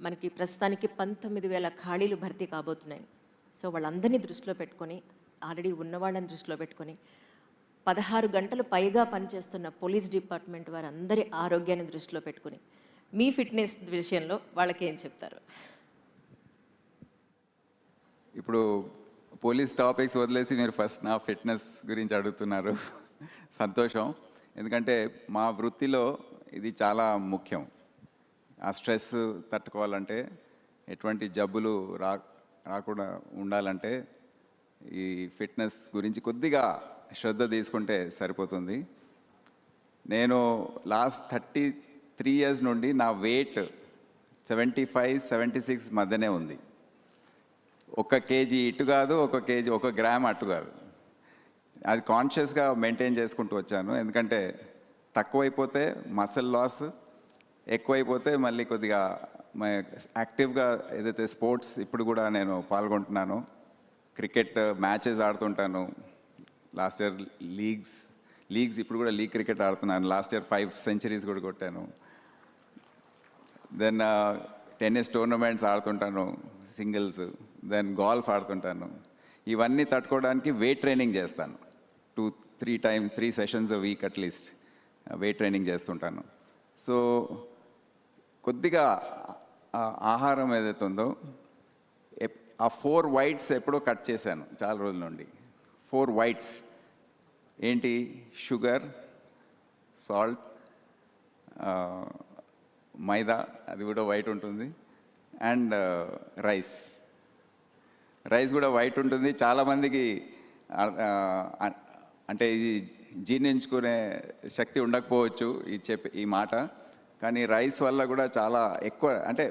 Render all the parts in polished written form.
మనకి ప్రస్తుతానికి 19,000 ఖాళీలు భర్తీ కాబోతున్నాయి. సో వాళ్ళందరినీ దృష్టిలో పెట్టుకొని, ఆల్రెడీ ఉన్నవాళ్ళని దృష్టిలో పెట్టుకొని 16 గంటలు పైగా పనిచేస్తున్న పోలీస్ డిపార్ట్మెంట్ వారందరి ఆరోగ్యాన్ని దృష్టిలో పెట్టుకొని మీ ఫిట్నెస్ విషయంలో వాళ్ళకేం చెప్తారు? ఇప్పుడు పోలీస్ టాపిక్స్ వదిలేసి మీరు ఫస్ట్ నా ఫిట్నెస్ గురించి అడుగుతున్నారు. సంతోషం. ఎందుకంటే మా వృత్తిలో ఇది చాలా ముఖ్యం. ఆ స్ట్రెస్ తట్టుకోవాలంటే, ఎటువంటి జబ్బులు రాకుండా ఉండాలంటే ఈ ఫిట్నెస్ గురించి కొద్దిగా శ్రద్ధ తీసుకుంటే సరిపోతుంది. నేను లాస్ట్ 33 ఇయర్స్ నుండి నా వెయిట్ 75-76 మధ్యనే ఉంది. 1 కేజీ ఇటు కాదు, 1 కేజీ 1 గ్రామ్ అటు కాదు. అది కాన్షియస్గా మెయింటైన్ చేసుకుంటూ వచ్చాను. ఎందుకంటే తక్కువైపోతే మసిల్ లాస్, ఎక్కువైపోతే మళ్ళీ కొద్దిగా యాక్టివ్గా ఏదైతే స్పోర్ట్స్ ఇప్పుడు కూడా నేను పాల్గొంటున్నాను. క్రికెట్ మ్యాచెస్ ఆడుతుంటాను. లాస్ట్ ఇయర్ లీగ్స్ ఇప్పుడు కూడా లీగ్ క్రికెట్ ఆడుతున్నాను. లాస్ట్ ఇయర్ 5 సెంచరీస్ కూడా కొట్టాను. దెన్ టెన్నిస్ టోర్నమెంట్స్ ఆడుతుంటాను, సింగిల్స్. దెన్ గోల్ఫ్ ఆడుతుంటాను. ఇవన్నీ తట్టుకోవడానికి వెయిట్ ట్రైనింగ్ చేస్తాను. 3 sessions week at least weight training చేస్తుంటాను. సో కొద్దిగా ఆహారం ఏదైతే ఉందో ఆ 4 వైట్స్ ఎప్పుడో కట్ చేశాను చాలా రోజుల నుండి. 4 వైట్స్ ఏంటి? షుగర్, సాల్ట్, మైదా, అది కూడా వైట్ ఉంటుంది, అండ్ రైస్ కూడా వైట్ ఉంటుంది. చాలామందికి అంటే ఇది జీర్ణించుకునే శక్తి ఉండకపోవచ్చు ఈ మాట, కానీ రైస్ వల్ల కూడా చాలా ఎక్కువ, అంటే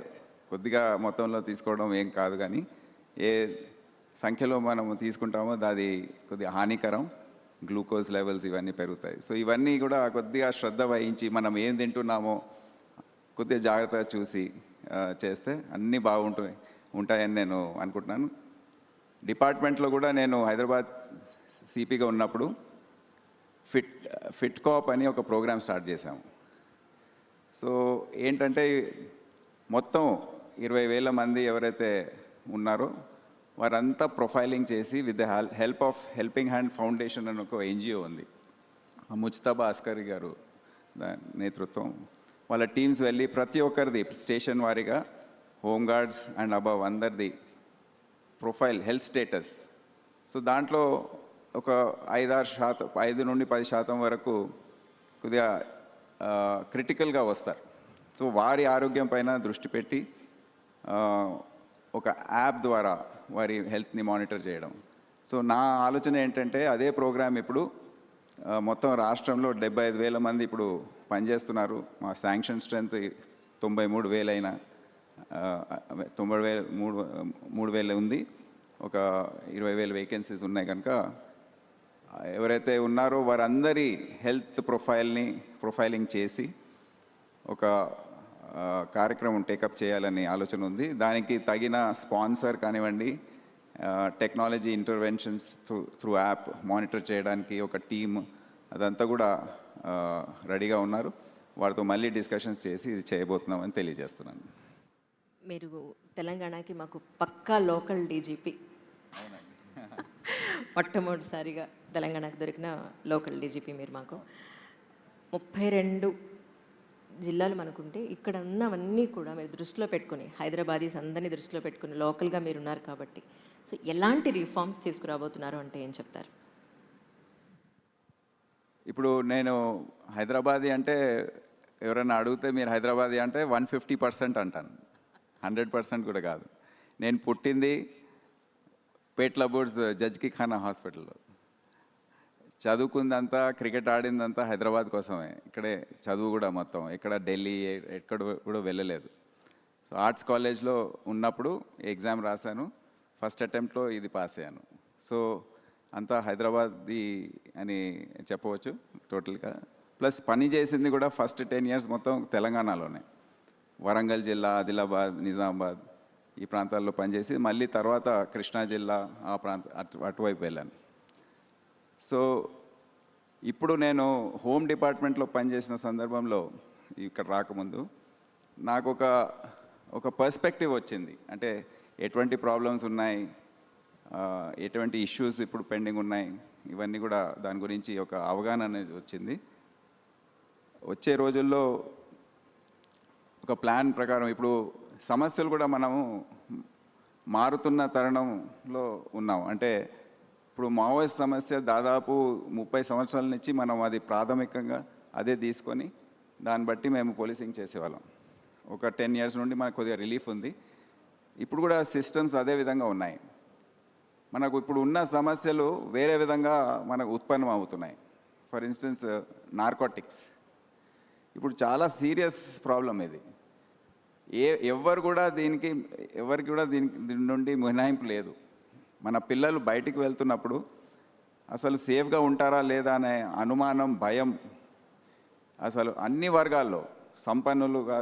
కొద్దిగా మొత్తంలో తీసుకోవడం ఏం కాదు, కానీ ఏ సంఖ్యలో మనము తీసుకుంటామో అది కొద్దిగా హానికరం. గ్లూకోజ్ లెవెల్స్ ఇవన్నీ పెరుగుతాయి. సో ఇవన్నీ కూడా కొద్దిగా శ్రద్ధ వహించి మనం ఏం తింటున్నామో కొద్దిగా జాగ్రత్తగా చూసి చేస్తే అన్నీ ఉంటాయని నేను అనుకుంటున్నాను. డిపార్ట్మెంట్లో కూడా నేను హైదరాబాద్ సిపిగా ఉన్నప్పుడు ఫిట్ కాప్ అని ఒక ప్రోగ్రామ్ స్టార్ట్ చేశాము. సో ఏంటంటే మొత్తం 20,000 మంది ఎవరైతే ఉన్నారో వారంతా ప్రొఫైలింగ్ చేసి with the help of helping hand foundation అని ఒక ఎన్జిఓ ఉంది. ముజ్తబా అస్కరీ గారు నేతృత్వం. వాళ్ళ టీమ్స్ వెళ్ళి ప్రతి ఒక్కరిది స్టేషన్ వారీగా హోంగార్డ్స్ అండ్ అబవ్ అందరిది ప్రొఫైల్, హెల్త్ స్టేటస్. సో దాంట్లో ఒక 5 నుండి 10% వరకు కొద్దిగా క్రిటికల్గా వస్తారు. సో వారి ఆరోగ్యం పైన దృష్టి పెట్టి ఒక యాప్ ద్వారా వారి హెల్త్ని మానిటర్ చేయడం. సో నా ఆలోచన ఏంటంటే అదే ప్రోగ్రామ్ ఇప్పుడు మొత్తం రాష్ట్రంలో 75,000 మంది ఇప్పుడు పనిచేస్తున్నారు. మా శాంక్షన్ స్ట్రెంత్ 93,000 అయినా 3,000 ఉంది. ఒక 20,000 వేకెన్సీస్ ఉన్నాయి. కనుక ఎవరైతే ఉన్నారో వారందరి హెల్త్ ప్రొఫైలింగ్ చేసి ఒక కార్యక్రమం టేకప్ చేయాలని ఆలోచన ఉంది. దానికి తగిన స్పాన్సర్ కానివ్వండి, technology interventions through app monitor చేయడానికి ఒక టీమ్, అదంతా కూడా రెడీగా ఉన్నారు. వారితో మళ్ళీ డిస్కషన్స్ చేసి ఇది చేయబోతున్నామని తెలియజేస్తున్నాను. మీరు తెలంగాణకి మాకు పక్కా లోకల్ డీజీపీ. మొట్టమొదటిసారిగా తెలంగాణకు దొరికిన లోకల్ డీజీపీ మీరు మాకు. 32 జిల్లాలు మనకుంటే ఇక్కడ ఉన్నవన్నీ కూడా మీరు దృష్టిలో పెట్టుకుని, హైదరాబాదీస్ అందరినీ దృష్టిలో పెట్టుకుని లోకల్గా మీరు ఉన్నారు కాబట్టి, సో ఎలాంటి రిఫార్మ్స్ తీసుకురాబోతున్నారు అంటే ఏం చెప్తారు? ఇప్పుడు నేను హైదరాబాదీ అంటే ఎవరైనా అడిగితే మీరు హైదరాబాదీ అంటే 150% అంటాను, 100% కూడా కాదు. నేను పుట్టింది పేట్ల బోర్డ్స్ జడ్జ్కి ఖానా హాస్పిటల్లో. చదువుకుందంతా, క్రికెట్ ఆడిందంతా హైదరాబాద్ కోసమే. ఇక్కడే చదువు కూడా మొత్తం, ఎక్కడ ఢిల్లీ ఎక్కడ కూడా వెళ్ళలేదు. సో ఆర్ట్స్ కాలేజ్లో ఉన్నప్పుడు ఎగ్జామ్ రాశాను, ఫస్ట్ అటెంప్ట్లో ఇది పాస్ అయ్యాను. సో అంతా హైదరాబాదీ అని చెప్పవచ్చు టోటల్గా. ప్లస్ పని చేసింది కూడా ఫస్ట్ 10 ఇయర్స్ మొత్తం తెలంగాణలోనే. వరంగల్ జిల్లా, ఆదిలాబాద్, నిజామాబాద్ ఈ ప్రాంతాల్లో పనిచేసి మళ్ళీ తర్వాత కృష్ణా జిల్లా ఆ అటువైపు వెళ్ళాను. సో ఇప్పుడు నేను హోమ్ డిపార్ట్మెంట్లో పనిచేసిన సందర్భంలో ఇక్కడ రాకముందు నాకు ఒక ఒక పర్స్పెక్టివ్ వచ్చింది. అంటే ఎటువంటి ప్రాబ్లమ్స్ ఉన్నాయి, ఎటువంటి ఇష్యూస్ ఇప్పుడు పెండింగ్ ఉన్నాయి, ఇవన్నీ కూడా దాని గురించి ఒక అవగాహన అనేది వచ్చింది. వచ్చే రోజుల్లో ఒక ప్లాన్ ప్రకారం ఇప్పుడు సమస్యలు కూడా మనము మారుతున్న తరుణంలో ఉన్నాం. అంటే ఇప్పుడు మావోయిస్ట్ సమస్య దాదాపు 30 సంవత్సరాల నుంచి మనం అది ప్రాథమికంగా అదే తీసుకొని దాన్ని బట్టి మేము పోలీసింగ్ చేసేవాళ్ళం. ఒక 10 years నుండి మనకు కొద్దిగా రిలీఫ్ ఉంది. ఇప్పుడు కూడా సిస్టమ్స్ అదే విధంగా ఉన్నాయి. మనకు ఇప్పుడు ఉన్న సమస్యలు వేరే విధంగా మనకు ఉత్పన్నం అవుతున్నాయి. ఫర్ ఇన్స్టెన్స్ నార్కోటిక్స్ ఇప్పుడు చాలా సీరియస్ ప్రాబ్లం ఇది. ఎవరికి కూడా దీని నుండి మినహాయింపు లేదు. మన పిల్లలు బయటికి వెళ్తున్నప్పుడు అసలు సేఫ్గా ఉంటారా లేదా అనే అనుమానం, భయం అసలు అన్ని వర్గాల్లో, సంపన్నులుగా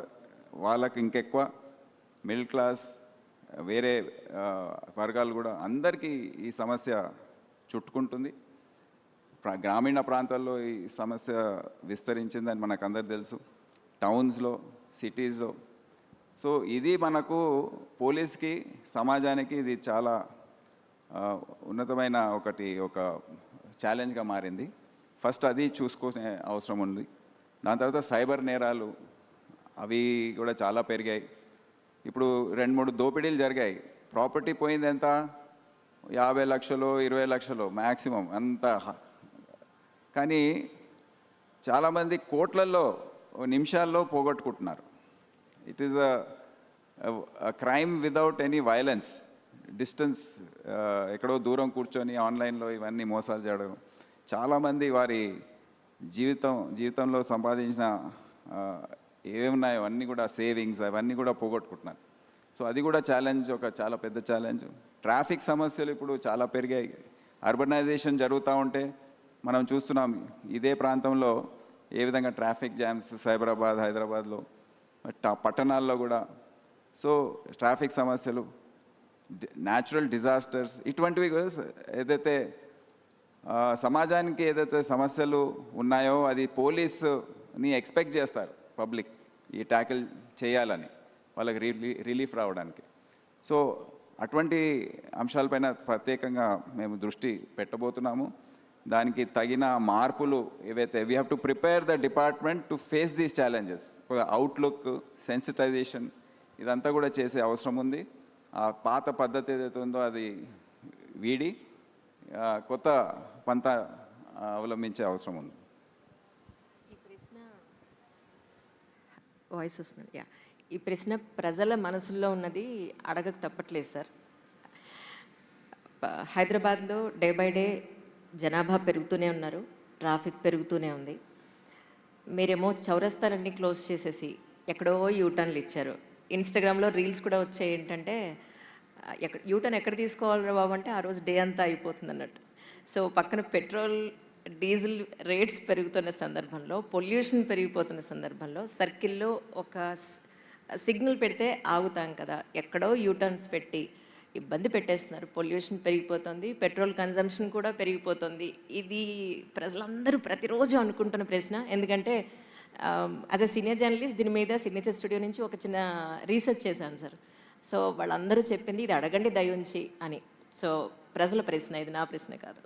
వాళ్ళకి ఇంకెక్కువ, మిడిల్ క్లాస్, వేరే వర్గాలు కూడా అందరికీ ఈ సమస్య చుట్టుకుంటుంది. గ్రామీణ ప్రాంతాల్లో ఈ సమస్య విస్తరించిందని మనకు అందరికి తెలుసు, టౌన్స్లో, సిటీస్లో. సో ఇది మనకు పోలీస్కి, సమాజానికి ఇది చాలా ఉన్నతమైన ఒక ఛాలెంజ్గా మారింది. ఫస్ట్ అది చూసుకునే అవసరం ఉంది. దాని తర్వాత సైబర్ నేరాలు అవి కూడా చాలా పెరిగాయి. ఇప్పుడు 2-3 దోపిడీలు జరిగాయి. ప్రాపర్టీ పోయింది ఎంత, 50 లక్షలు 20 లక్షలు మ్యాక్సిమం అంత. కానీ చాలామంది కోట్లలో నిమిషాల్లో పోగొట్టుకుంటున్నారు. It is a crime without any violence. Distance, ఎక్కడో దూరం కూర్చొని ఆన్లైన్లో ఇవన్నీ మోసాలు చేయడం. చాలామంది వారి జీవితంలో సంపాదించిన ఏమున్నాయో అన్నీ కూడా, సేవింగ్స్ అవన్నీ కూడా పోగొట్టుకుంటున్నారు. సో అది కూడా ఛాలెంజ్, ఒక చాలా పెద్ద ఛాలెంజ్. ట్రాఫిక్ సమస్యలు ఇప్పుడు చాలా పెరిగాయి. అర్బనైజేషన్ జరుగుతూ ఉంటే మనం చూస్తున్నాం ఇదే ప్రాంతంలో ఏ విధంగా ట్రాఫిక్ జామ్స్, సైబరాబాద్, హైదరాబాద్లో, పట్టణాల్లో కూడా. సో ట్రాఫిక్ సమస్యలు, న్యాచురల్ డిజాస్టర్స్, ఇటువంటివి ఏదైతే సమాజానికి ఏదైతే సమస్యలు ఉన్నాయో అది పోలీసుని ఎక్స్పెక్ట్ చేస్తారు పబ్లిక్, ఈ ట్యాకిల్ చేయాలని, వాళ్ళకి రిలీఫ్ రావడానికి. సో అటువంటి అంశాలపైన ప్రత్యేకంగా మేము దృష్టి పెట్టబోతున్నాము. దానికి తగిన మార్పులు ఏవైతే, we have to prepare the department to face these challenges. Outlook, sensitization ఇదంతా కూడా చేసే అవసరం ఉంది. ఆ పాత పద్ధతి ఏదైతే ఉందో అది వీడి కొత్త పంత అవలంబించే అవసరం ఉంది. ఈ ప్రశ్న వాయిస్ వస్తుంది. ఈ ప్రశ్న ప్రజల మనసుల్లో ఉన్నది అడగక తప్పట్లేదు సార్. హైదరాబాద్లో డే బై డే జనాభా పెరుగుతూనే ఉన్నారు, ట్రాఫిక్ పెరుగుతూనే ఉంది. మీరేమో చౌరస్తాలన్నీ క్లోజ్ చేసేసి ఎక్కడో యూటర్న్లు ఇచ్చారు. ఇన్స్టాగ్రామ్లో రీల్స్ కూడా వచ్చాయి ఏంటంటే, యూటర్న్ ఎక్కడ తీసుకోవాలి బాబు అంటే ఆ రోజు డే అంతా అయిపోతుంది అన్నట్టు. సో పక్కన పెట్రోల్, డీజిల్ రేట్స్ పెరుగుతున్న సందర్భంలో, పొల్యూషన్ పెరిగిపోతున్న సందర్భంలో సర్కిల్లో ఒక సిగ్నల్ పెడితే ఆగుతాం కదా, ఎక్కడో యూటర్న్స్ పెట్టి ఇబ్బంది పెట్టేస్తున్నారు. పొల్యూషన్ పెరిగిపోతుంది, పెట్రోల్ కన్జంప్షన్ కూడా పెరిగిపోతుంది. ఇది ప్రజలందరూ ప్రతిరోజు అనుకుంటున్న ప్రశ్న. ఎందుకంటే యాజ్ ఎ సీనియర్ జర్నలిస్ట్ దీని మీద సిగ్నేచర్ స్టూడియో నుంచి ఒక చిన్న రీసెర్చ్ చేశాను సార్. సో వాళ్ళందరూ చెప్పింది ఇది అడగండి దయుంచి అని. సో ప్రజల ప్రశ్న, ఇది నా ప్రశ్న కాదు.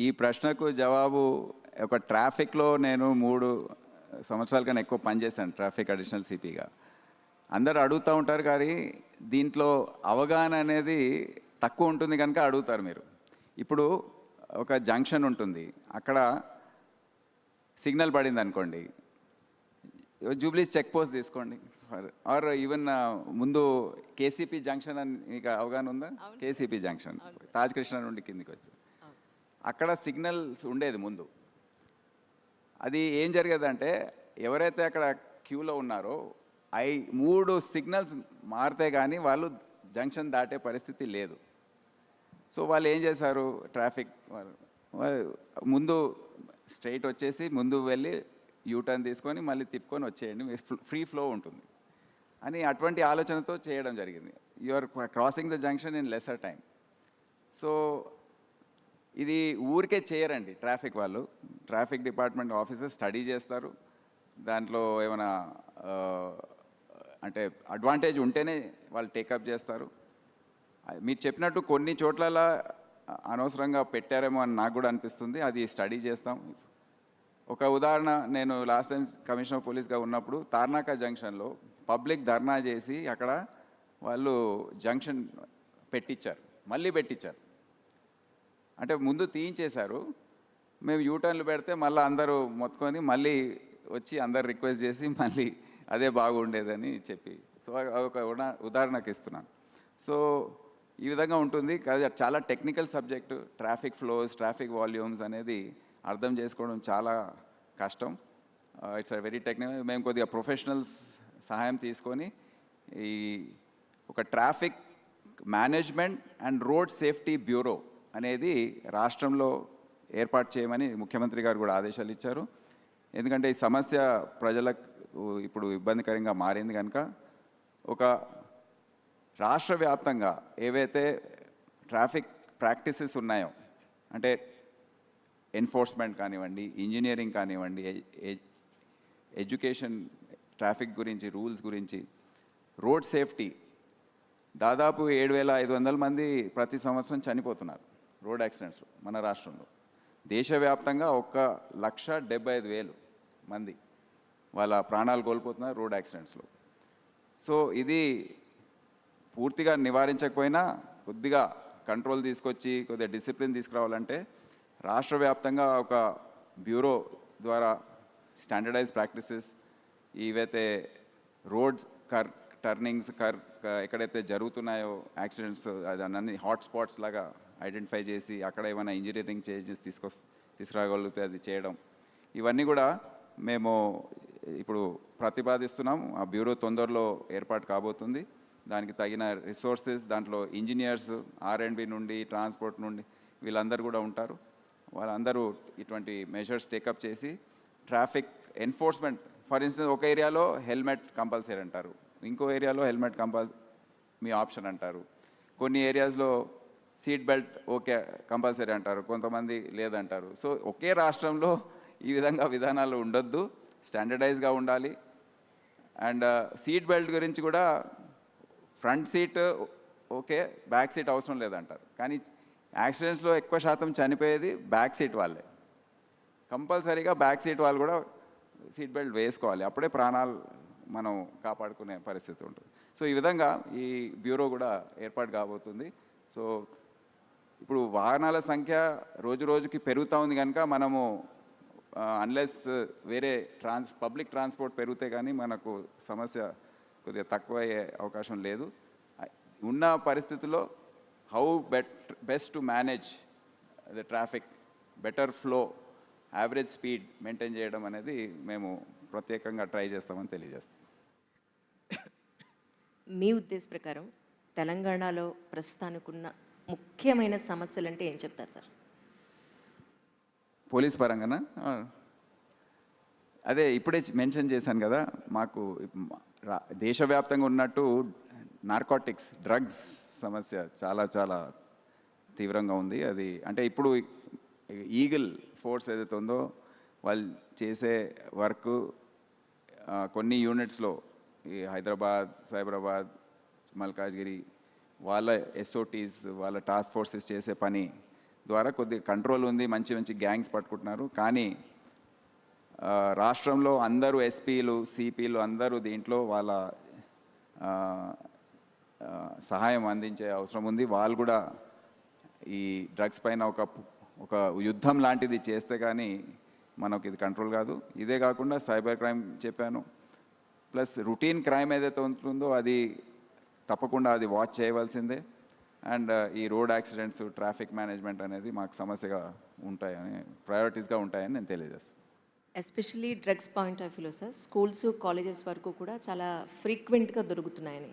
ఈ ప్రశ్నకు జవాబు, ఒక ట్రాఫిక్లో నేను 3 సంవత్సరాల కన్నా ఎక్కువ పనిచేశాను ట్రాఫిక్ అడిషనల్ సిపిగా. అందరూ అడుగుతూ ఉంటారు కానీ దీంట్లో అవగాహన అనేది తక్కువ ఉంటుంది కనుక అడుగుతారు మీరు. ఇప్పుడు ఒక జంక్షన్ ఉంటుంది, అక్కడ సిగ్నల్ పడింది అనుకోండి, జూబ్లీస్ చెక్ పోస్ట్ తీసుకోండి, ఆర్ ఈవెన్ ముందు కేసీపీ జంక్షన్ అని మీకు అవగాహన ఉందా? కేసీపీ జంక్షన్ తాజ్ కృష్ణ నుండి కిందికి వచ్చి అక్కడ సిగ్నల్స్ ఉండేది ముందు. అది ఏం జరిగేదంటే, ఎవరైతే అక్కడ క్యూలో ఉన్నారో 3 సిగ్నల్స్ మారితే కానీ వాళ్ళు జంక్షన్ దాటే పరిస్థితి లేదు. సో వాళ్ళు ఏం చేశారు, ట్రాఫిక్ ముందు స్ట్రైట్ వచ్చేసి ముందు వెళ్ళి యూటర్న్ తీసుకొని మళ్ళీ తిప్పుకొని వచ్చేయండి, ఫ్రీ ఫ్లో ఉంటుంది అని అటువంటి ఆలోచనతో చేయడం జరిగింది. You are crossing the junction in lesser time. So ఇది ఊరికే చేయరండి ట్రాఫిక్ వాళ్ళు. ట్రాఫిక్ డిపార్ట్మెంట్ ఆఫీసర్స్ స్టడీ చేస్తారు, దాంట్లో ఏమైనా అంటే అడ్వాంటేజ్ ఉంటేనే వాళ్ళు టేకప్ చేస్తారు. మీరు చెప్పినట్టు కొన్ని చోట్ల అనవసరంగా పెట్టారేమో అని నాకు కూడా అనిపిస్తుంది. అది స్టడీ చేస్తాం. ఒక ఉదాహరణ, నేను లాస్ట్ టైం కమిషనర్ ఆఫ్ పోలీస్గా ఉన్నప్పుడు తార్నాక జంక్షన్లో పబ్లిక్ ధర్నా చేసి అక్కడ వాళ్ళు జంక్షన్ పెట్టించారు, మళ్ళీ పెట్టించారు. అంటే ముందు తీయించేశారు, మేము యూటర్న్లు పెడితే మళ్ళీ అందరూ మొత్తుకొని మళ్ళీ వచ్చి అందరు రిక్వెస్ట్ చేసి మళ్ళీ అదే బాగుండేదని చెప్పి, సో ఒక ఉదాహరణకు ఇస్తున్నాను. సో ఈ విధంగా ఉంటుంది. కాదు, చాలా technical subject. Traffic flows, traffic volumes అనేది అర్థం చేసుకోవడం చాలా కష్టం. It's very technical. మేము కొద్దిగా ప్రొఫెషనల్స్ సహాయం తీసుకొని ఈ ఒక traffic management and road safety bureau అనేది రాష్ట్రంలో ఏర్పాటు చేయమని ముఖ్యమంత్రి గారు కూడా ఆదేశాలు ఇచ్చారు. ఎందుకంటే ఈ సమస్య ప్రజలకు ఇప్పుడు ఇబ్బందికరంగా మారింది కనుక ఒక రాష్ట్ర వ్యాప్తంగా ఏవైతే ట్రాఫిక్ ప్రాక్టీసెస్ ఉన్నాయో, అంటే ఎన్ఫోర్స్మెంట్ కానివ్వండి, ఇంజనీరింగ్ కానివ్వండి, ఎడ్యుకేషన్, ట్రాఫిక్ గురించి, రూల్స్ గురించి, రోడ్ సేఫ్టీ, దాదాపు 7,500 మంది ప్రతి సంవత్సరం చనిపోతున్నారు రోడ్ యాక్సిడెంట్స్లో మన రాష్ట్రంలో. దేశవ్యాప్తంగా 1,75,000 మంది వాళ్ళ ప్రాణాలు కోల్పోతున్నారు రోడ్ యాక్సిడెంట్స్లో. సో ఇది పూర్తిగా నివారించకపోయినా కొద్దిగా కంట్రోల్ తీసుకొచ్చి కొద్దిగా డిసిప్లిన్ తీసుకురావాలంటే రాష్ట్ర వ్యాప్తంగా ఒక బ్యూరో ద్వారా స్టాండర్డైజ్ ప్రాక్టీసెస్, ఇవైతే రోడ్స్ టర్నింగ్స్ ఎక్కడైతే జరుగుతున్నాయో యాక్సిడెంట్స్, అది అన్ని హాట్స్పాట్స్ లాగా ఐడెంటిఫై చేసి అక్కడ ఏమైనా ఇంజనీరింగ్ చేంజెస్ తీసుకురాగలిగితే అది చేయడం, ఇవన్నీ కూడా మేము ఇప్పుడు ప్రతిపాదిస్తున్నాం. ఆ బ్యూరో తొందరలో ఏర్పాటు కాబోతుంది. దానికి తగిన రిసోర్సెస్, దాంట్లో ఇంజనీర్స్, R&B నుండి, ట్రాన్స్పోర్ట్ నుండి వీళ్ళందరూ కూడా ఉంటారు. వాళ్ళందరూ ఇటువంటి మెజర్స్ టేకప్ చేసి ట్రాఫిక్ ఎన్ఫోర్స్మెంట్, ఫర్ ఇన్స్టెన్స్ ఒక ఏరియాలో హెల్మెట్ కంపల్సరీ అంటారు, ఇంకో ఏరియాలో హెల్మెట్ మీ ఆప్షన్ అంటారు, కొన్ని ఏరియాస్లో సీట్ బెల్ట్ ఓకే కంపల్సరీ అంటారు, కొంతమంది లేదంటారు. సో ఒకే రాష్ట్రంలో ఈ విధంగా విధానాలు ఉండొద్దు, స్టాండర్డైజ్గా ఉండాలి. అండ్ సీట్ బెల్ట్ గురించి కూడా front seat okay, back seat అవసరం లేదంటారు. కానీ యాక్సిడెంట్స్లో ఎక్కువ శాతం చనిపోయేది బ్యాక్ సీట్ వాళ్ళే. కంపల్సరీగా బ్యాక్ సీట్ వాళ్ళు కూడా సీట్ బెల్ట్ వేసుకోవాలి, అప్పుడే ప్రాణాలు మనం కాపాడుకునే పరిస్థితి ఉంటుంది. సో ఈ విధంగా ఈ బ్యూరో కూడా ఏర్పాటు కాబోతుంది. సో ఇప్పుడు వాహనాల సంఖ్య రోజు రోజుకి పెరుగుతూ ఉంది కనుక మనము అన్లెస్ వేరే పబ్లిక్ ట్రాన్స్పోర్ట్ పెరిగితే కానీ మనకు సమస్య కొద్దిగా తక్కువ అయ్యే అవకాశం లేదు. ఉన్న పరిస్థితుల్లో how best to manage the traffic, better flow, average speed maintain చేయడం అనేది మేము ప్రత్యేకంగా ట్రై చేస్తామని తెలియజేస్తాం. మీ ఉద్దేశ ప్రకారం తెలంగాణలో ప్రస్తుతానికున్న ముఖ్యమైన సమస్యలు అంటే ఏం చెప్తారు సార్? పోలీస్ పరంగానా? అదే ఇప్పుడే మెన్షన్ చేశాను కదా, మాకు దేశవ్యాప్తంగా ఉన్నట్టు నార్కోటిక్స్, డ్రగ్స్ సమస్య చాలా చాలా తీవ్రంగా ఉంది. అది అంటే ఇప్పుడు ఈగిల్ ఫోర్స్ ఏదైతే ఉందో వాళ్ళు చేసే వర్క్ కొన్ని యూనిట్స్లో ఈ హైదరాబాద్, సైబరాబాద్, మల్కాజ్గిరి వాళ్ళ SOTs, వాళ్ళ టాస్క్ ఫోర్సెస్ చేసే పని ద్వారా కొద్దిగా కంట్రోల్ ఉంది, మంచి మంచి గ్యాంగ్స్ పట్టుకుంటున్నారు. కానీ రాష్ట్రంలో అందరూ SPలు, CPలు అందరూ దీంట్లో వాళ్ళ సహాయం అందించే అవసరం ఉంది. వాళ్ళు కూడా ఈ డ్రగ్స్ పైన ఒక యుద్ధం లాంటిది చేస్తే కానీ మనకు ఇది కంట్రోల్ కాదు. ఇదే కాకుండా సైబర్ క్రైమ్ చెప్పాను, ప్లస్ రొటీన్ క్రైమ్ ఏదైతే ఉంటుందో అది తప్పకుండా అది వాచ్ చేయవలసిందే. అండ్ ఈ రోడ్ యాక్సిడెంట్స్, ట్రాఫిక్ మేనేజ్మెంట్ అనేది మాకు సమస్యగా ఉంటాయని, ప్రయారిటీస్గా ఉంటాయని నేను తెలియజేస్తాను. ఎస్పెషల్లీ డ్రగ్స్ పాయింట్ ఆఫ్ వ్యూలో సార్, స్కూల్స్, కాలేజెస్ వరకు కూడా చాలా ఫ్రీక్వెంట్గా దొరుకుతున్నాయని.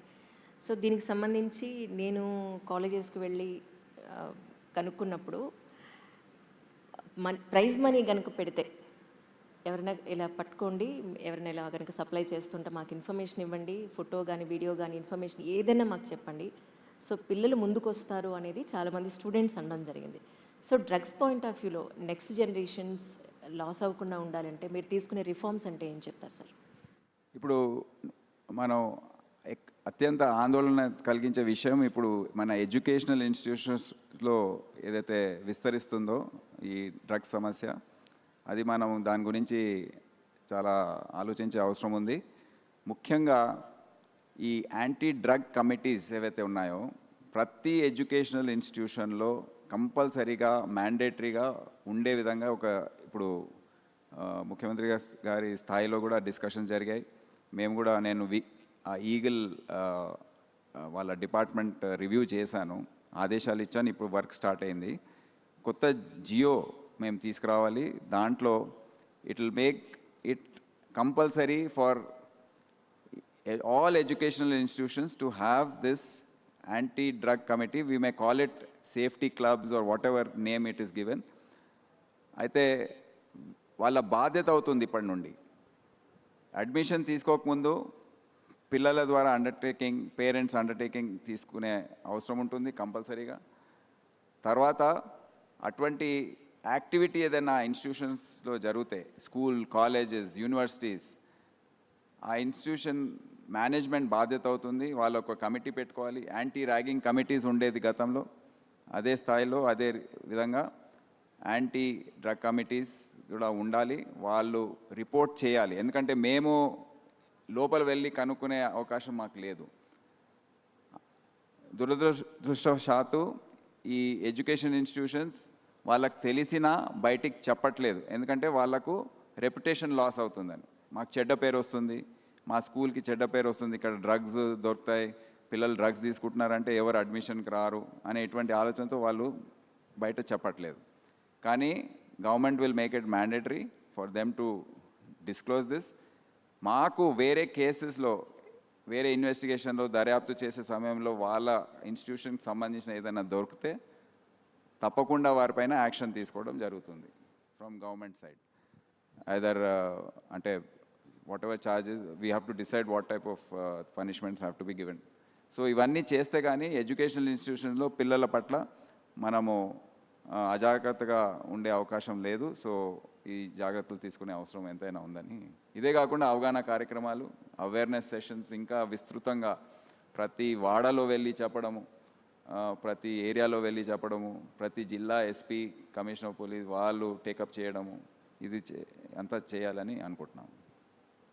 సో దీనికి సంబంధించి నేను కాలేజెస్కి వెళ్ళి కనుక్కున్నప్పుడు ప్రైజ్ మనీ కనుక పెడితే, ఎవరైనా ఇలా పట్టుకోండి, ఎవరైనా ఇలా కనుక సప్లై చేస్తుంటే మాకు ఇన్ఫర్మేషన్ ఇవ్వండి, ఫోటో కానీ వీడియో కానీ ఇన్ఫర్మేషన్ ఏదైనా మాకు చెప్పండి, సో పిల్లలు ముందుకు వస్తారు అనేది చాలామంది స్టూడెంట్స్ అనడం జరిగింది. సో డ్రగ్స్ పాయింట్ ఆఫ్ వ్యూలో నెక్స్ట్ జనరేషన్స్ లాస్ అవ్వకుండా ఉండాలంటే మీరు తీసుకునే రిఫార్మ్స్ అంటే ఏం చెప్తారు సార్? ఇప్పుడు మనం అత్యంత ఆందోళన కలిగించే విషయం ఇప్పుడు మన ఎడ్యుకేషనల్ ఇన్స్టిట్యూషన్స్లో ఏదైతే విస్తరిస్తుందో ఈ డ్రగ్స్ సమస్య, అది మనం దాని గురించి చాలా ఆలోచించే అవసరం ఉంది. ముఖ్యంగా ఈ యాంటీ డ్రగ్ కమిటీస్ ఏవైతే ఉన్నాయో ప్రతి ఎడ్యుకేషనల్ ఇన్స్టిట్యూషన్లో కంపల్సరీగా మ్యాండేటరీగా ఉండే విధంగా ఇప్పుడు ముఖ్యమంత్రి గారి స్థాయిలో కూడా డిస్కషన్స్ జరిగాయి. మేము కూడా నేను ఈగిల్ వాళ్ళ డిపార్ట్మెంట్ రివ్యూ చేశాను, ఆదేశాలు ఇచ్చాను. ఇప్పుడు వర్క్ స్టార్ట్ అయింది. కొత్త జియో మేము తీసుకురావాలి. దాంట్లో it will make it compulsory for all educational institutions to have this anti-drug committee. We may call it safety clubs or whatever name it is given. అయితే వాళ్ళ బాధ్యత అవుతుంది ఇప్పటి నుండి. అడ్మిషన్ తీసుకోకముందు పిల్లల ద్వారా అండర్టేకింగ్, పేరెంట్స్ అండర్టేకింగ్ తీసుకునే అవసరం ఉంటుంది కంపల్సరీగా. తర్వాత అటువంటి యాక్టివిటీ ఏదైనా ఇన్స్టిట్యూషన్స్లో జరిగితే, స్కూల్, కాలేజెస్, యూనివర్సిటీస్, ఆ ఇన్స్టిట్యూషన్ మేనేజ్మెంట్ బాధ్యత అవుతుంది. వాళ్ళు ఒక కమిటీ పెట్టుకోవాలి. యాంటీ ర్యాగింగ్ కమిటీస్ ఉండేది గతంలో, అదే స్థాయిలో అదే విధంగా యాంటీ డ్రగ్ కమిటీస్ కూడా ఉండాలి. వాళ్ళు రిపోర్ట్ చేయాలి. ఎందుకంటే మేము లోపల వెళ్ళి కనుక్కునే అవకాశం మాకు లేదు. దురదృష్టవశాత్తు ఈ ఎడ్యుకేషన్ ఇన్స్టిట్యూషన్స్ వాళ్ళకి తెలిసినా బయటికి చెప్పట్లేదు. ఎందుకంటే వాళ్ళకు రెప్యుటేషన్ లాస్ అవుతుందని. మాకు చెడ్డ పేరు వస్తుంది, మా స్కూల్కి చెడ్డ పేరు వస్తుంది, ఇక్కడ డ్రగ్స్ దొరుకుతాయి, పిల్లలు డ్రగ్స్ తీసుకుంటున్నారంటే ఎవరు అడ్మిషన్కి రారు అనే ఇటువంటి ఆలోచనతో వాళ్ళు బయట చెప్పట్లేదు. కానీ government will make it mandatory for them to disclose this. మాకు వేరే కేసెస్లో, వేరే ఇన్వెస్టిగేషన్లో దర్యాప్తు చేసే సమయంలో వాళ్ళ ఇన్స్టిట్యూషన్కి సంబంధించిన ఏదైనా దొరికితే తప్పకుండా వారిపైన యాక్షన్ తీసుకోవడం జరుగుతుంది ఫ్రమ్ గవర్నమెంట్ సైడ్. ఐదర్ అంటే whatever charges, we have to decide what type of punishments have to be given. So ఇవన్నీ చేస్తే కానీ ఎడ్యుకేషనల్ ఇన్స్టిట్యూషన్లో పిల్లల పట్ల మనము అజాగ్రత్తగా ఉండే అవకాశం లేదు. సో ఈ జాగ్రత్తలు తీసుకునే అవసరం ఎంతైనా ఉందని. ఇదే కాకుండా అవగాహన కార్యక్రమాలు, అవేర్నెస్ సెషన్స్ ఇంకా విస్తృతంగా ప్రతి వాడలో వెళ్ళి చెప్పడము, ప్రతి ఏరియాలో వెళ్ళి చెప్పడము, ప్రతి జిల్లా ఎస్పీ, కమిషనర్ ఆఫ్ పోలీస్ వాళ్ళు టేకప్ చేయడము, ఇది అంతా చేయాలని అనుకుంటున్నాము.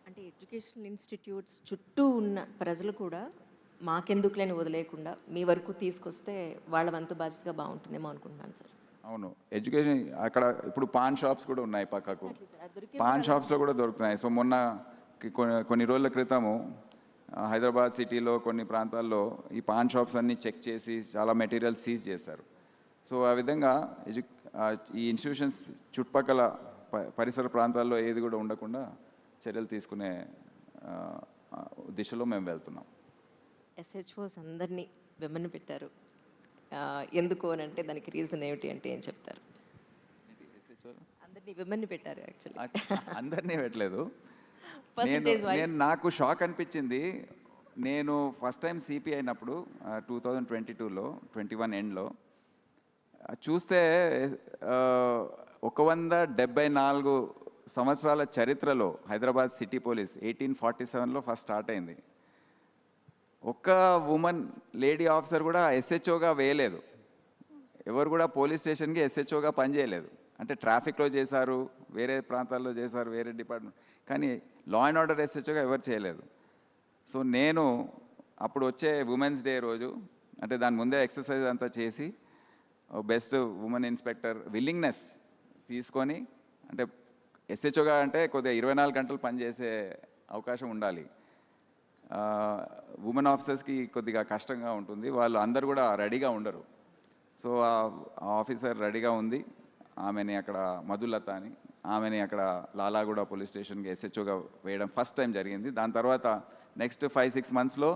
అంటే ఎడ్యుకేషనల్ ఇన్స్టిట్యూట్స్ చుట్టూ ఉన్న ప్రజలు కూడా మాకెందుకులేని వదిలేయకుండా మీ వరకు తీసుకొస్తే వాళ్ళ వంతు బాధ్యతగా బాగుంటుందేమో అనుకుంటున్నాను సార్. అవును, ఎడ్యుకేషన్ అక్కడ ఇప్పుడు పాన్ షాప్స్ కూడా ఉన్నాయి పక్కకు, పాన్ షాప్స్లో కూడా దొరుకుతున్నాయి. సో మొన్న కొన్ని రోజుల క్రితము హైదరాబాద్ సిటీలో కొన్ని ప్రాంతాల్లో ఈ పాన్ షాప్స్ అన్నీ చెక్ చేసి చాలా మెటీరియల్ సీజ్ చేశారు. సో ఆ విధంగా ఈ ఇన్స్టిట్యూషన్స్ చుట్టుపక్కల పరిసర ప్రాంతాల్లో ఏది కూడా ఉండకుండా చర్యలు తీసుకునే దిశలో మేము వెళ్తున్నాం. ఎస్హెచ్ఓస్ అందరినీ విమన్ పెట్టారు, ఎందుకు అని అంటే దానికి రీజన్ ఏమిటి అంటే ఏం చెప్తారు? అందరినీ విమన్ పెట్టారు యాక్చువల్లీ. అందరినీ పెట్టలేదు. నేను నాకు షాక్ అనిపించింది. నేను ఫస్ట్ టైం సిపి అయినప్పుడు 2022లో 21 ఎండ్లో చూస్తే 174 సంవత్సరాల చరిత్రలో హైదరాబాద్ సిటీ పోలీస్ 1847లో ఫస్ట్ స్టార్ట్ అయింది. ఒక్క ఉమెన్ లేడీ ఆఫీసర్ కూడా ఎస్హెచ్ఓగా వేయలేదు. ఎవరు కూడా పోలీస్ స్టేషన్కి ఎస్హెచ్ఓగా పనిచేయలేదు. అంటే ట్రాఫిక్లో చేశారు, వేరే ప్రాంతాల్లో చేశారు, వేరే డిపార్ట్మెంట్, కానీ లా అండ్ ఆర్డర్ ఎస్హెచ్ఓగా ఎవరు చేయలేదు. సో నేను అప్పుడు వచ్చే ఉమెన్స్ డే రోజు, అంటే దాని ముందే ఎక్సర్సైజ్ అంతా చేసి బెస్ట్ ఉమెన్ ఇన్స్పెక్టర్ విల్లింగ్నెస్ తీసుకొని, అంటే ఎస్హెచ్ఓగా అంటే కొద్దిగా 24 గంటలు పనిచేసే అవకాశం ఉండాలి. ఉమెన్ ఆఫీసర్స్కి కొద్దిగా కష్టంగా ఉంటుంది, వాళ్ళు అందరు కూడా రెడీగా ఉండరు. సో ఆ ఆఫీసర్ రెడీగా ఉంది. ఆమెని అక్కడ మధులత అని, ఆమెని అక్కడ లాలాగూడ పోలీస్ స్టేషన్కి ఎస్హెచ్ఓగా వేయడం ఫస్ట్ టైం జరిగింది. దాని తర్వాత నెక్స్ట్ 5-6 మంత్స్లో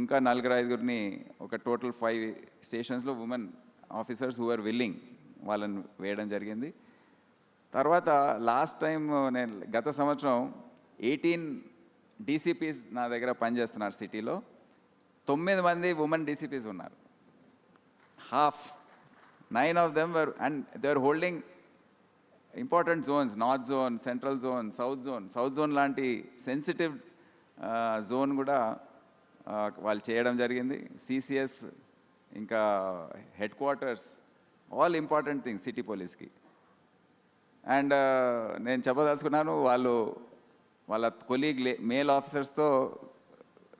ఇంకా 4-5 ఒక టోటల్ 5 స్టేషన్స్లో women officers who are willing వాళ్ళని వేయడం జరిగింది. తర్వాత లాస్ట్ టైం నేను గత సంవత్సరం 18 డీసీపీస్ నా దగ్గర పనిచేస్తున్నారు సిటీలో. 9 మంది ఉమెన్ డీసీపీస్ ఉన్నారు. Half 9 of them were, and they are holding important zones, north zone, central zone, south zone లాంటి సెన్సిటివ్ జోన్ కూడా వాళ్ళు చేయడం జరిగింది. సిసిఎస్, ఇంకా head quarters, all important things city పోలీస్కి. అండ్ నేను చెప్పదలుచుకున్నాను, వాళ్ళ కొలీగ్ మేల్ ఆఫీసర్స్తో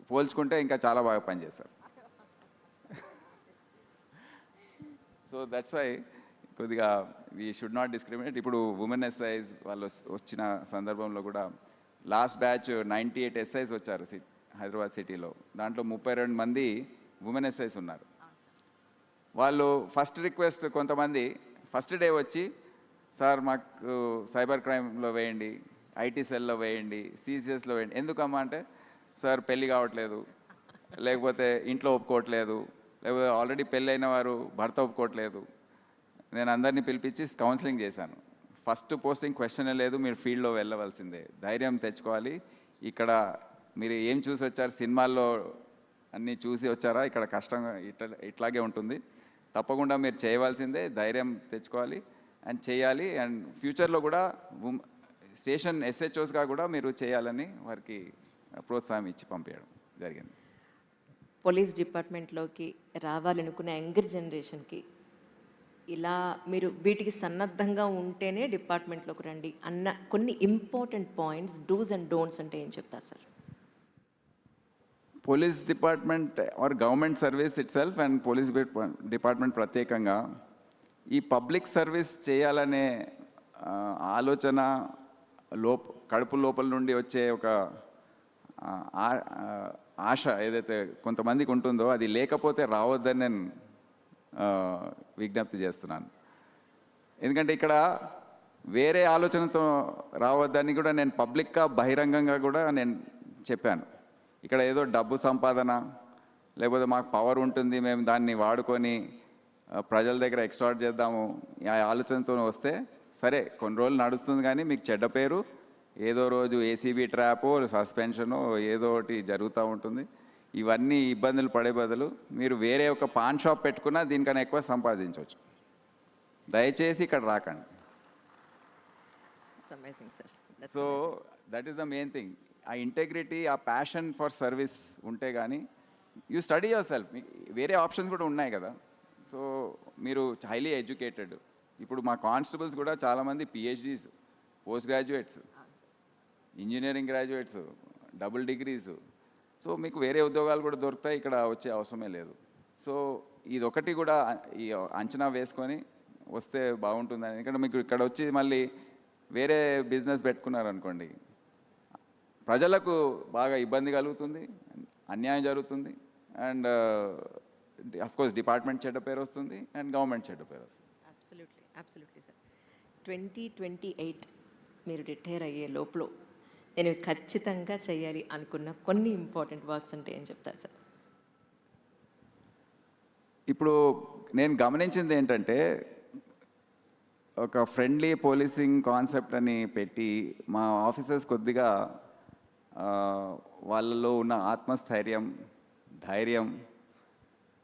పోల్చుకుంటే ఇంకా చాలా బాగా పనిచేస్తారు. సో దట్స్ వై కొద్దిగా వీ షుడ్ నాట్ డిస్క్రిమినేట్. ఇప్పుడు ఉమెన్ ఎస్ఐస్ వాళ్ళు వచ్చిన సందర్భంలో కూడా లాస్ట్ బ్యాచ్ 98 ఎస్ఐస్ వచ్చారు హైదరాబాద్ సిటీలో. దాంట్లో 32 మంది ఉమెన్ ఎస్ఐస్ ఉన్నారు. వాళ్ళు ఫస్ట్ రిక్వెస్ట్, కొంతమంది ఫస్ట్ డే వచ్చి, సార్ మాకు సైబర్ క్రైమ్లో వేయండి, ఐటీ సెల్లో వేయండి, సిసిఎస్లో వేయండి. ఎందుకమ్మా అంటే, సార్ పెళ్ళి కావట్లేదు, లేకపోతే ఇంట్లో ఒప్పుకోవట్లేదు, లేకపోతే ఆల్రెడీ పెళ్ళైన వారు భర్త ఒప్పుకోవట్లేదు. నేను అందరినీ పిలిపించి కౌన్సిలింగ్ చేశాను. ఫస్ట్ పోస్టింగ్ క్వశ్చనే లేదు, మీరు ఫీల్డ్లో వెళ్ళవలసిందే, ధైర్యం తెచ్చుకోవాలి. ఇక్కడ మీరు ఏం చూసి వచ్చారు, సినిమాల్లో అన్నీ చూసి వచ్చారా, ఇక్కడ కష్టంగా ఇట్లాగే ఉంటుంది, తప్పకుండా మీరు చేయవలసిందే, ధైర్యం తెచ్చుకోవాలి అండ్ చేయాలి. అండ్ ఫ్యూచర్లో కూడా స్టేషన్ ఎస్హెచ్ఓస్గా కూడా మీరు చేయాలని వారికి ప్రోత్సాహం ఇచ్చి పంపించడం జరిగింది. పోలీస్ డిపార్ట్మెంట్లోకి రావాలనుకునే యంగర్ జనరేషన్కి ఇలా మీరు వీటికి సన్నద్ధంగా ఉంటేనే డిపార్ట్మెంట్లోకి రండి అన్న కొన్ని important points, dos and don'ts అంటే ఏం చెప్తారు sir? Police department or government service itself and police department ప్రత్యేకంగా ఈ పబ్లిక్ సర్వీస్ చేయాలనే ఆలోచన కడుపు లోపల నుండి వచ్చే ఒక ఆశ ఏదైతే కొంతమందికి ఉంటుందో, అది లేకపోతే రావద్దని నేను విజ్ఞప్తి చేస్తున్నాను. ఎందుకంటే ఇక్కడ వేరే ఆలోచనతో రావద్దని కూడా నేను పబ్లిక్గా బహిరంగంగా కూడా నేను చెప్పాను. ఇక్కడ ఏదో డబ్బు సంపాదన, లేకపోతే మాకు పవర్ ఉంటుంది, మేము దాన్ని వాడుకొని ప్రజల దగ్గర ఎక్స్ట్రాక్ట్ చేద్దాము, ఆ ఆలోచనతో వస్తే సరే కొన్ని రోజులు నడుస్తుంది, కానీ మీకు చెడ్డ పేరు, ఏదో రోజు ఏసీబీ ట్రాపో సస్పెన్షనో ఏదో ఒకటి జరుగుతూ ఉంటుంది. ఇవన్నీ ఇబ్బందులు పడే బదులు మీరు వేరే ఒక పాన్ షాప్ పెట్టుకున్నా దీనికన్నా ఎక్కువ సంపాదించవచ్చు. దయచేసి ఇక్కడ రాకండి. So that is the main thing. ఆ ఇంటెగ్రిటీ, ఆ ప్యాషన్ ఫర్ సర్వీస్ ఉంటే కానీ యూ స్టడీ యువర్ సెల్ఫ్. వేరే ఆప్షన్స్ కూడా ఉన్నాయి కదా. సో మీరు హైలీ ఎడ్యుకేటెడ్. ఇప్పుడు మా కానిస్టేబుల్స్ కూడా చాలామంది PhDs, post graduates, engineering graduates, double degrees. So మీకు వేరే ఉద్యోగాలు కూడా దొరుకుతాయి, ఇక్కడ వచ్చే అవసరమే లేదు. సో ఇదొకటి కూడా ఈ అంచనా వేసుకొని వస్తే బాగుంటుందని. ఎందుకంటే మీకు ఇక్కడ వచ్చి మళ్ళీ వేరే బిజినెస్ పెట్టుకున్నారనుకోండి, ప్రజలకు బాగా ఇబ్బంది కలుగుతుంది, అన్యాయం జరుగుతుంది, అండ్ అఫ్కోర్స్ డిపార్ట్మెంట్ చెడ్డ పేరు వస్తుంది అండ్ గవర్నమెంట్ చెడ్డ పేరు వస్తుంది. Absolutely sir. 2028 మీరు రిటైర్ అయ్యే లోపల నేను ఖచ్చితంగా చేయాలి అనుకున్న కొన్ని ఇంపార్టెంట్ వర్క్స్ అంటే ఏం చెప్తారు సార్? ఇప్పుడు నేను గమనించింది ఏంటంటే, ఒక ఫ్రెండ్లీ పోలీసింగ్ కాన్సెప్ట్ అని పెట్టి మా ఆఫీసర్స్ కొద్దిగా వాళ్ళలో ఉన్న ఆత్మస్థైర్యం, ధైర్యం,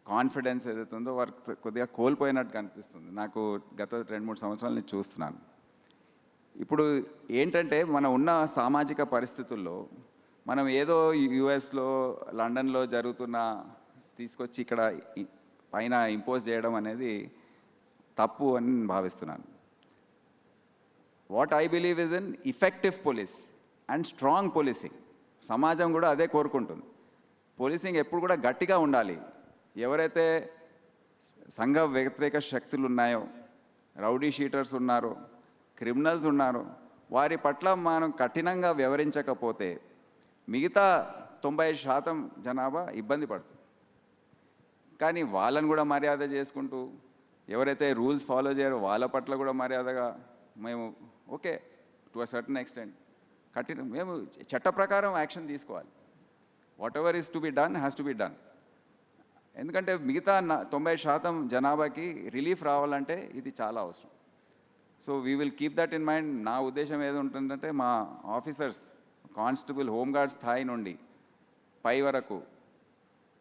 కాన్ఫిడెన్స్ ఏదైతే ఉందో వారికి కొద్దిగా కోల్పోయినట్టు కనిపిస్తుంది. నాకు గత 2-3 సంవత్సరాల నుంచి చూస్తున్నాను. ఇప్పుడు ఏంటంటే మనం ఉన్న సామాజిక పరిస్థితుల్లో మనం ఏదో యుఎస్లో, లండన్లో జరుగుతున్న తీసుకొచ్చి ఇక్కడ పైన ఇంపోజ్ చేయడం అనేది తప్పు అని నేను భావిస్తున్నాను. What I believe is in effective police and strong policing. సమాజం కూడా అదే కోరుకుంటుంది. పోలీసింగ్ ఎప్పుడు కూడా గట్టిగా ఉండాలి. ఎవరైతే సంఘ వ్యతిరేక శక్తులు ఉన్నాయో, రౌడీ షీటర్స్ ఉన్నారో, క్రిమినల్స్ ఉన్నారో, వారి పట్ల మనం కఠినంగా వ్యవహరించకపోతే మిగతా 90% జనాభా ఇబ్బంది పడుతుంది. కానీ వాళ్ళని కూడా మర్యాద చేసుకుంటూ, ఎవరైతే రూల్స్ ఫాలో చేయరో వాళ్ళ పట్ల కూడా మర్యాదగా మేము okay to a certain extent మేము చట్ట ప్రకారం యాక్షన్ తీసుకోవాలి. What ever is to be done has to be done. ఎందుకంటే మిగతా 90% జనాభాకి రిలీఫ్ రావాలంటే ఇది చాలా అవసరం. So we will keep that in mind. నా ఉద్దేశం ఏది ఉంటుందంటే, మా ఆఫీసర్స్, కానిస్టేబుల్, హోంగార్డ్ స్థాయి నుండి పై వరకు,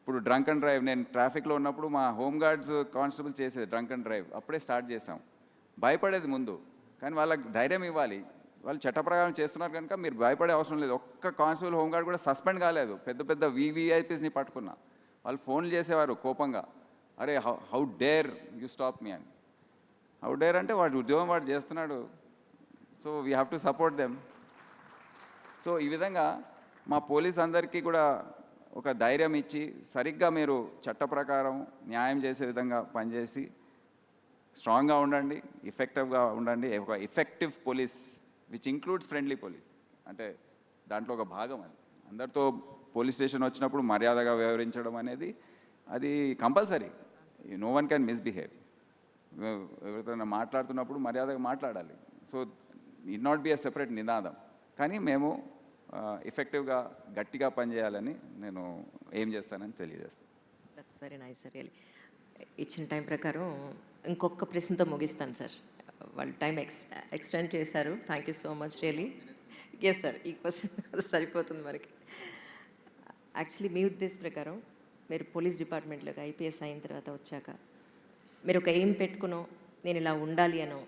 ఇప్పుడు డ్రంక్ అండ్ డ్రైవ్, నేను ట్రాఫిక్లో ఉన్నప్పుడు మా హోంగార్డ్స్ కానిస్టేబుల్ చేసేది డ్రంక్ అండ్ డ్రైవ్, అప్పుడే స్టార్ట్ చేసాం. భయపడేది ముందు, కానీ వాళ్ళకి ధైర్యం ఇవ్వాలి. వాళ్ళు చట్ట ప్రకారం చేస్తున్నారు కనుక మీరు భయపడే అవసరం లేదు. ఒక్క కానిస్టేబుల్ హోంగార్డ్ కూడా సస్పెండ్ కాలేదు. పెద్ద పెద్ద వీవీఐపీస్ని పట్టుకున్నా. వాళ్ళు ఫోన్లు చేసేవారు కోపంగా, అరే how dare you stop me అని. హౌ డేర్ అంటే వాడు ఉద్యోగం వాడు చేస్తున్నాడు, so we have to support them. So ఈ విధంగా మా పోలీస్ అందరికీ కూడా ఒక ధైర్యం ఇచ్చి, సరిగ్గా మీరు చట్ట ప్రకారం న్యాయం చేసే విధంగా పనిచేసి స్ట్రాంగ్గా ఉండండి, ఎఫెక్టివ్గా ఉండండి. ఒక effective police which includes friendly police, అంటే దాంట్లో ఒక భాగం అది. అందరితో పోలీస్ స్టేషన్ వచ్చినప్పుడు మర్యాదగా వ్యవహరించడం అనేది అది compulsory. No one can misbehave. ఎవరితో మాట్లాడుతున్నప్పుడు మర్యాదగా మాట్లాడాలి. So it not be a separate నినాదం, కానీ మేము ఎఫెక్టివ్గా గట్టిగా పనిచేయాలని నేను ఏం చేస్తానని తెలియజేస్తాను. That's very nice sir. Really ఇచ్చిన టైం ప్రకారం ఇంకొక ప్రశ్నతో ముగిస్తాను సార్. వాళ్ళు టైం ఎక్స్టెండ్ చేశారు. Thank you so much really. Yes sir, ఈ క్వశ్చన్ సరిపోతుంది మనకి. యాక్చువల్లీ మీ ఉద్దేశం ప్రకారం మీరు పోలీస్ డిపార్ట్మెంట్లోకి ఐపీఎస్ అయిన తర్వాత వచ్చాక మీరు ఒక ఎయిమ్ పెట్టుకునో నేను ఇలా ఉండాలి అనో